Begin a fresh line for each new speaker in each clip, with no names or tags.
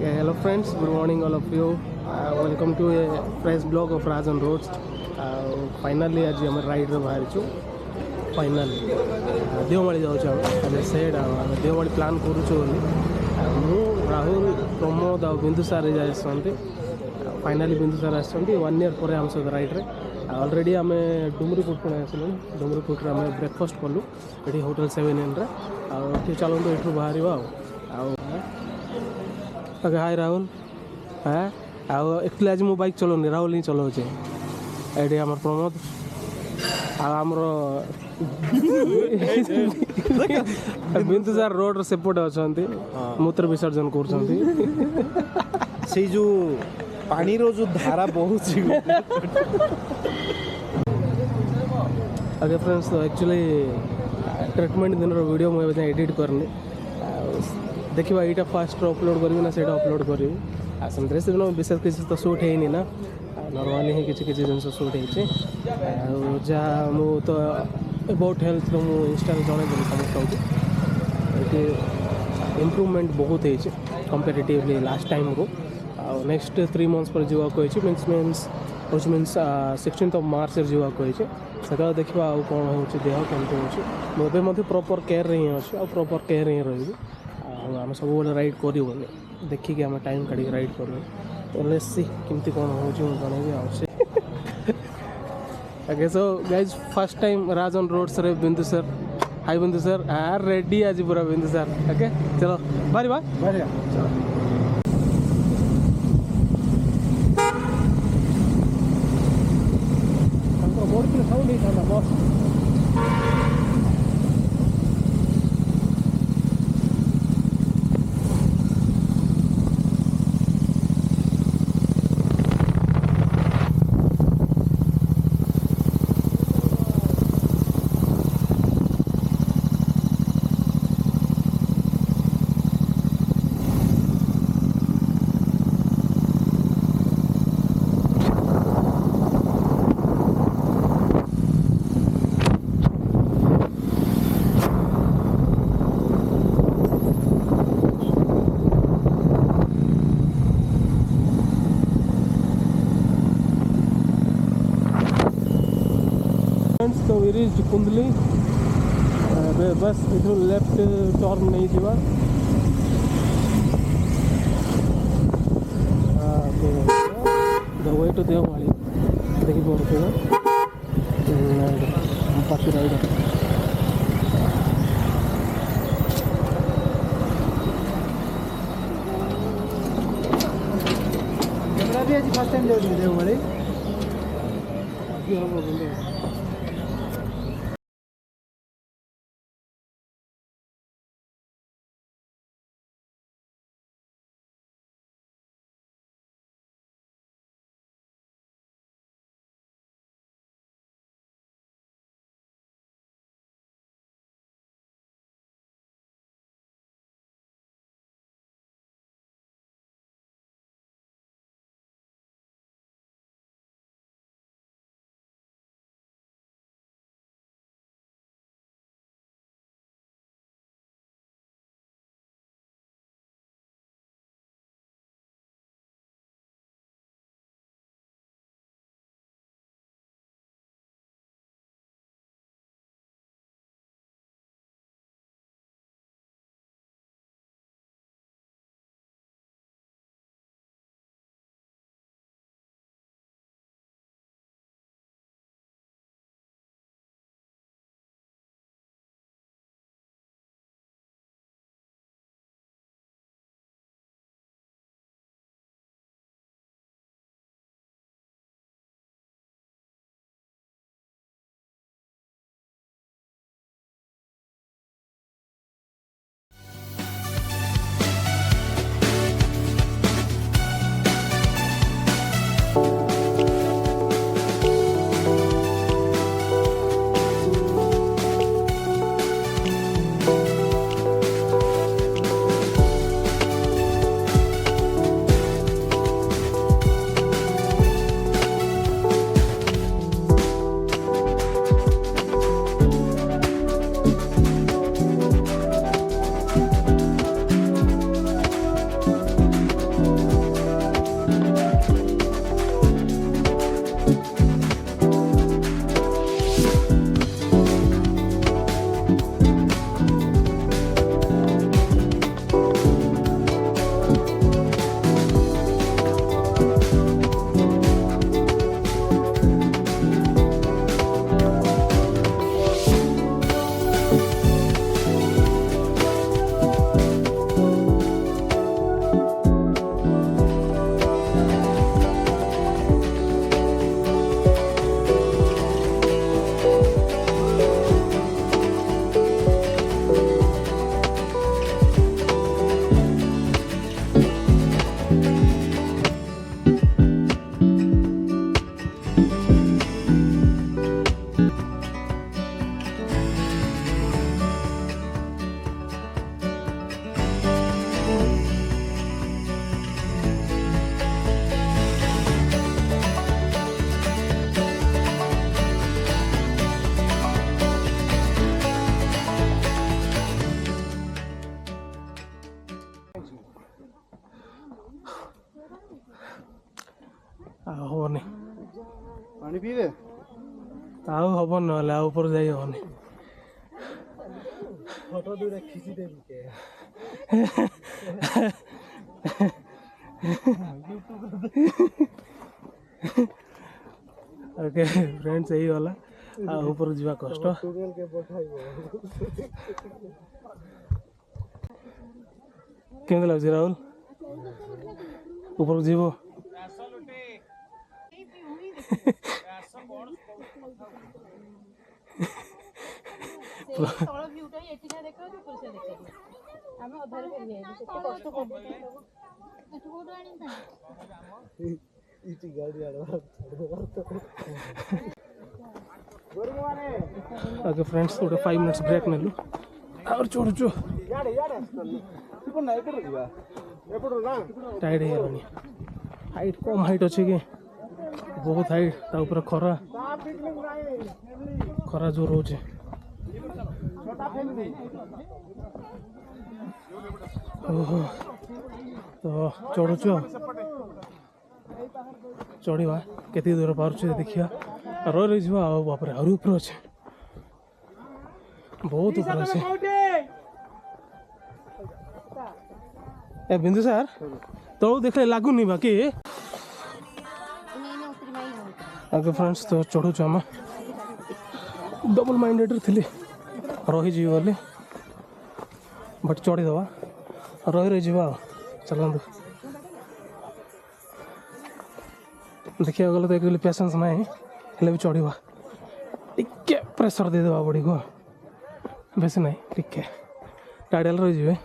Hello friends, good morning all of you. Welcome to a fresh blog of Raj on Roads. Finally आज आम राइड्रे बाहर finally Devmali जाऊँ आम said Devmali plant करूँ मु राहुल प्रमोद आ बिंदु सार आसते फाइनाली बिंदु सार आसते 1 year पर आम सहित राइड्रे ऑलरेडी आम डुमरीपुट पुणे आसलु डुमरीपुट आम ब्रेकफास्ट कलु ये होटेल 7 आउ चलते ये बाहर ओके हाय राहुल हाँ एक्चुअली आज मो बाइक चलाऊनी राहुल ही चलाऊे ये आम प्रमोद आमर बिंदु सार रोड सेपटे अच्छा मूत्र विसर्जन कर
जो पानी रो जो धारा बहुत
ओके फ्रेंड्स तो एक्चुअली ट्रीटमेंट दिन वीडियो मुझे एडिट करनी देखा यहाँ फास्ट अपलोड करी ना से अपलोड करी आसमती से विशेष किसी तो सुट है ना नॉर्मली ही किसी जिन सुट हो जहाँ मु तो अबाउट हेल्थ मुझे इंस्टा जनईदेली समस्त ये इम्प्रूवमेंट बहुत हो कंपेरेटिवली लास्ट टाइम को नेक्स्ट 3 months पर जावाक मीन्स 16th of March जावाक से देखा आउ कौन हो देह केमती हो मुझे प्रॉपर केयर ही अच्छे आ प्रॉपर केयर ही रही आम सब राइड कर देखिए आम टाइम काढ़ी राइड कर लेट्स केमती कौन हो जनइबी okay so guys first time Raj on roads रे बिंदु सर हाय बिंदु सर रेडी आज पूरा बिंदु सर ओके चलो बारी बाय बोर्ड के साउंड ही था बस तो वी रीच्ड कुंदली बस इधर लेफ्ट टर्न नहीं जीवा द वे टू देवमाली देखी पड़े पार्टी राइड
भी आज फर्स्ट टाइम जाऊँ देवमाली
ହବନି
ପାଣି ପିଇବେ
ଆଉ ହବନି ନହେଲେ ଆଉ ଉପରେ ଯାଇ ହବନି
ଫଟୋ ଦୁଇଟା ଖିଚିଦେବି କେ
ଓକେ ଫ୍ରେଣ୍ଡସ୍ ହେଇଗଲା ଆଉ ଉପରକୁ ଯିବା କଷ୍ଟ
କେ ପଠାଇବ
କେମିତି ଲାଗୁଛି ରାହୁଲ ଉପରକୁ ଯିବ
ଇଟି ଗାଡ଼ି ଆଡ଼ବା
ଓକେ ଫ୍ରେଣ୍ଡସ୍ ଗୋଟେ 5 minutes ବ୍ରେକ୍ ନେଲୁ ଆଉ ଚଢ଼ୁଛୁ ଟାଇଟ୍ ହେଇଗଲାଣି ହାଇଟ୍ କମ୍ ହାଇଟ୍ ଅଛି କି ବହୁତ ହାଇଟ୍ ତା ଉପରେ ଖରା ଜୋର ହେଉଛି ଓହୋ ତ ଚଢ଼ୁଛୁ ଚଢ଼ିବା କେତିକି ଦୂର ପାରୁଛୁ ଦେଖିବା ରହିଯିବା ଆଉ ବାପରେ ଆହୁରି ଉପରେ ଅଛି ବହୁତ ଉପରେ ଅଛି ଏ ବିନ୍ଦୁ ସାର୍ ତଳୁ ଦେଖିଲେ ଲାଗୁନି ବାକି ଆगे फ्रेंड्स तो चढ़ुଛୁ ଆମେ ଡବଲ୍ ମାଇଣ୍ଡେଡ଼୍ରେ ଥିଲି ରହିଯିବି ବୋଲି ବଟ୍ ଚଢ଼ିଦେବା ରହିଯିବା ଆଉ ଚାଲନ୍ତୁ ଦେଖିବାକୁ ଗଲେ ତ ଏକଚୁଆଲି ପେସେନ୍ସ ନାହିଁ ହେଲେ ବି ଚଢ଼ିବା ଟିକେ ପ୍ରେସର୍ ଦେଇଦେବା ବଡ଼ିକୁ ବେଶୀ ନାହିଁ ଟିକେ ଟାଇଡ଼ାଲ୍ ରହିଯିବେ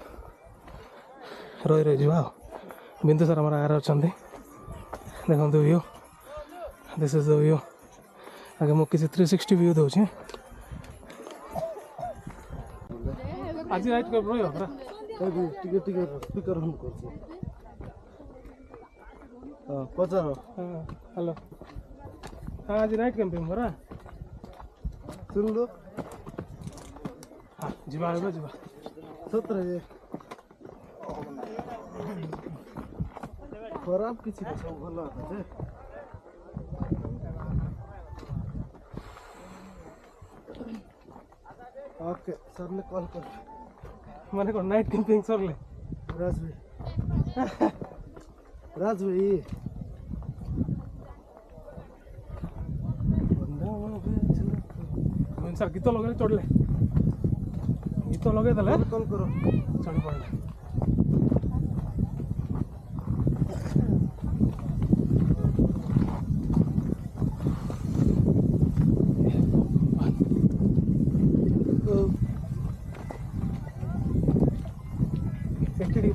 ରହିଯିବା ଆଉ ବିନ୍ଦୁ ସାର୍ ଆମର ଆଗରେ ଅଛନ୍ତି ଦେଖନ୍ତୁ view this is the view ଆगे ମୁଁ କିଛି 360 ଭ୍ୟୁ ଦେଉଛି ଆଜି ରାଇଟ୍ ରହିବ ପୁରା
ଟିକେ ଟିକେ ସ୍ପିକର ଅନ୍ କରୁଛି ହଁ ପଚାର
ହ୍ୟାଲୋ ହଁ ଆଜି ନାଇଟ୍ କ୍ୟାମ୍ପିଂ ପରା
ଶୁଣିଲୁ
ହଁ ଯିବା ଏବେ ଯିବା
ସତରେ ଖରାପ କିଛି ନାହିଁ ସବୁ ଭଲ ଅଛି ଯେ ओके सर ने कॉल कर
मैंने को नाइट कैंपिंग सर ले
राज भाई
सर गीत लगे चढ़ले गीत लगे देले
कॉल करो
चढ़ी पड़े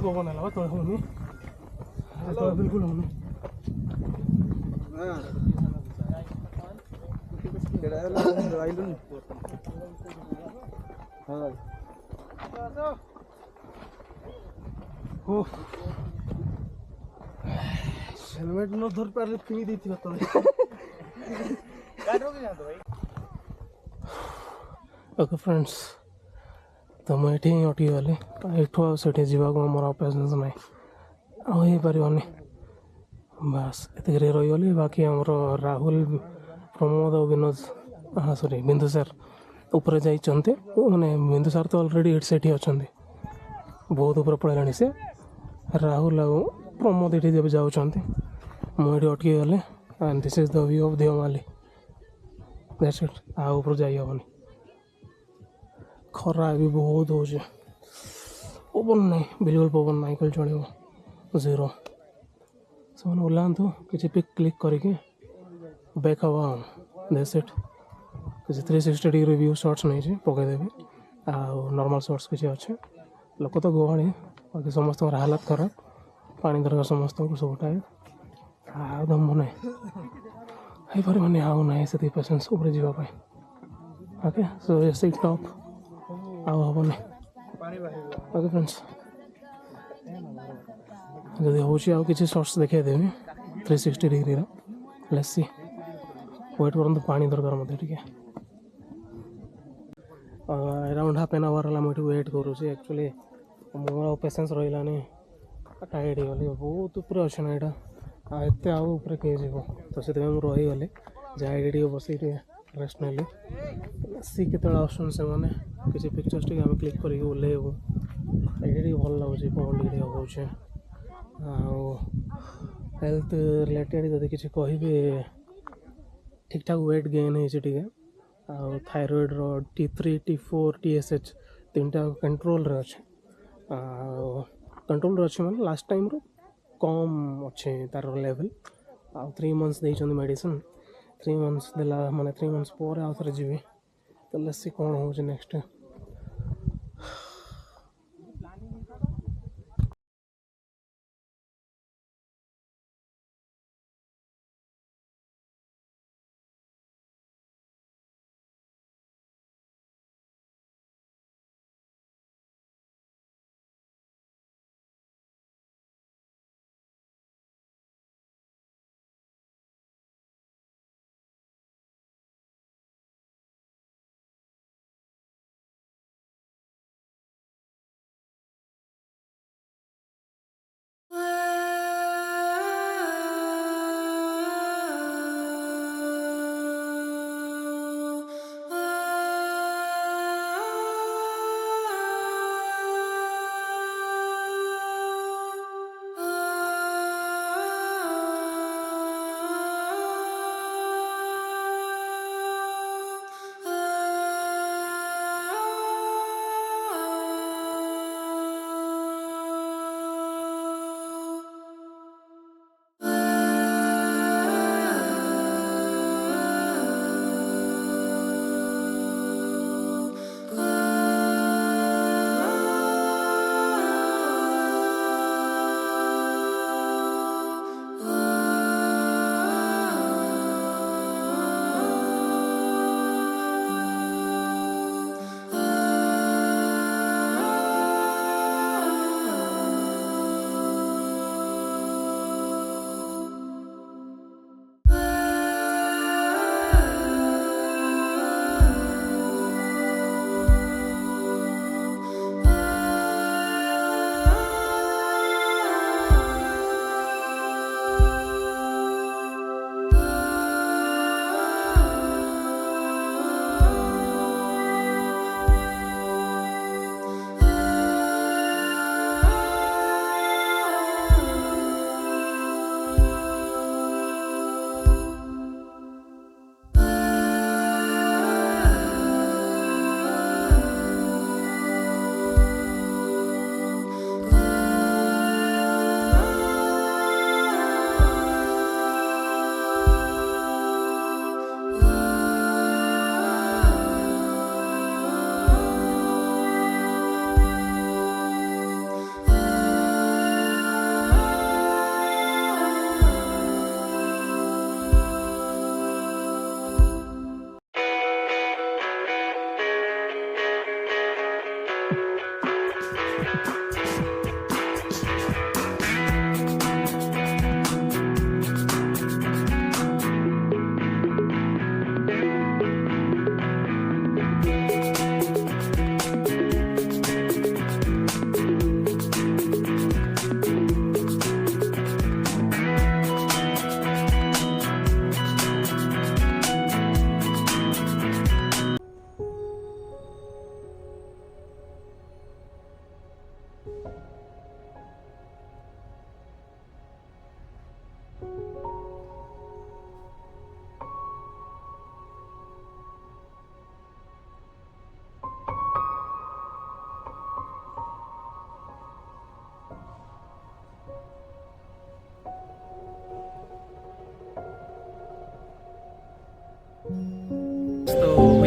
पवन है तो होनी तो बिल्कुल होनी
हां केड़ा आइलो नी हां हो हेलमेट न धर पारले फिंगी देथिबा तो काटो कि ना तो भाई
ओके फ्रेंड्स तो मुझे ये अटकी गली एठू आठी जावाक मोर पेसेंस ना आईपारनी बास ये रहीगली बाकी आमर राहुल प्रमोद और विनोद हाँ सॉरी बिंदु सर ऊपर जाइए मैंने बिंदु सर तो ऑलरेडी से अच्छा बहुत ऊपर पड़ेगा से राहुल आ प्रमोद ये जाऊँच मुझे अटकी गली and this is the view of Devmali that's it आ ऊपर जाई हेनी खरा भी बहुत हो पवन नहीं बिल्कुल पवन नहीं कल चलो जीरो से ओह्लातु किसी पिक क्लिक करके बैक हवा दैट्स इट किसी 360 डिग्री व्यू शॉट्स नहीं पकईदेवी आ नॉर्मल शॉट्स किसी अच्छे लोक तो गहली बाकी समस्त हालत खराब पानी दरकार समस्त सब टाइम आदम नहीं हो पारे आउ ना से पेसेंस ऊपर जावाई ओके सो ये टॉप आउ हेनी ओके फ्रेंड्स जदि हूँ कि शॉर्ट्स देखदेवी 360 डिग्री लेट्स वेट कर पानी दरकार मत अराउंड हाफ एन आवर है मुझे वेट करुँच एक्चुअली मोर पेसेंस रही टायर्ड हो गली बहुत ऊपर अच्छे ना यहाँ एत आउ किए जीव तो से रहीगली जहाँ ये बस रेस्ट नेली सी के आसन से मैंने किसी पिक्चर्स टी आम क्लिक करके ओल्लैबू ये भल लगुच पवन टे होचे हेल्थ रिलेटेड जब किसी कहे ठीक ठाक वेट गेन होटे थायरॉइड रो T3 T4 TSH तीनटा कंट्रोल रे अच्छे कंट्रोल अच्छे मैंने लास्ट टाइम रो कम अच्छे तार लेवल आ 3 months देइछन मेडिसिन 3 months देला माने 3 months पर आउ थरे जीवी तो लस्सी कौन हो next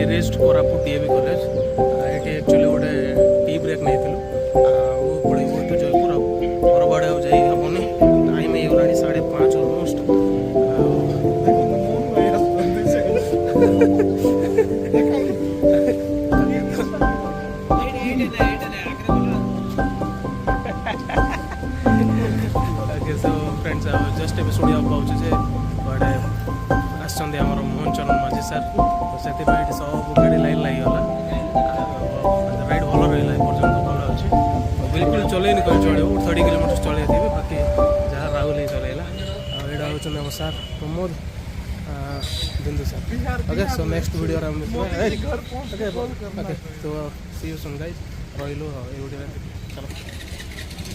rest Koraput DAV college ଏଠି ଆକ୍ଚୁଆଲି ଗୋଟେ ଟି ବ୍ରେକ୍ ନେଇଥିଲୁ ଆଉ ପଳେଇବୁ ଏଠୁ ଜୟପୁର ଆଉ ଘର ବାଡ଼େ ଆଉ ଯାଇ ହେବନି ଟାଇମ୍ ହେଇଗଲାଣି 5:30 ଅଲମୋଷ୍ଟ फ्रेंड्स जस्ट ଏବେ ଶୁଣିବାକୁ ପାଉଛୁ ଯେ କୁଆଡ଼େ ଆସିଛନ୍ତି ଆମର ମୋହନ ଚରଣ ମାଝୀ ସାର୍ ତ ସେଥିପାଇଁ ଏଠି ସବୁ ଗାଡ଼ି ଲାଇନ୍ ଲାଗିଗଲା ରାଇଡ୍ ଭଲ ରହିଲା ଏପର୍ଯ୍ୟନ୍ତ ଭଲ ଅଛି ବିଲକୁଲ ଚଲେଇନି କହି ଚଳିବ 30 କିଲୋମିଟର ଚଲେଇଥିବେ ବାକି ଯାହା ରାହୁଲ ହିଁ ଚଲେଇଲା ଆଉ अच्छे हम सार प्रमोद बिंदु sir okay so next video okay तो सी यू सुन गाइस रही वीडियो चलो।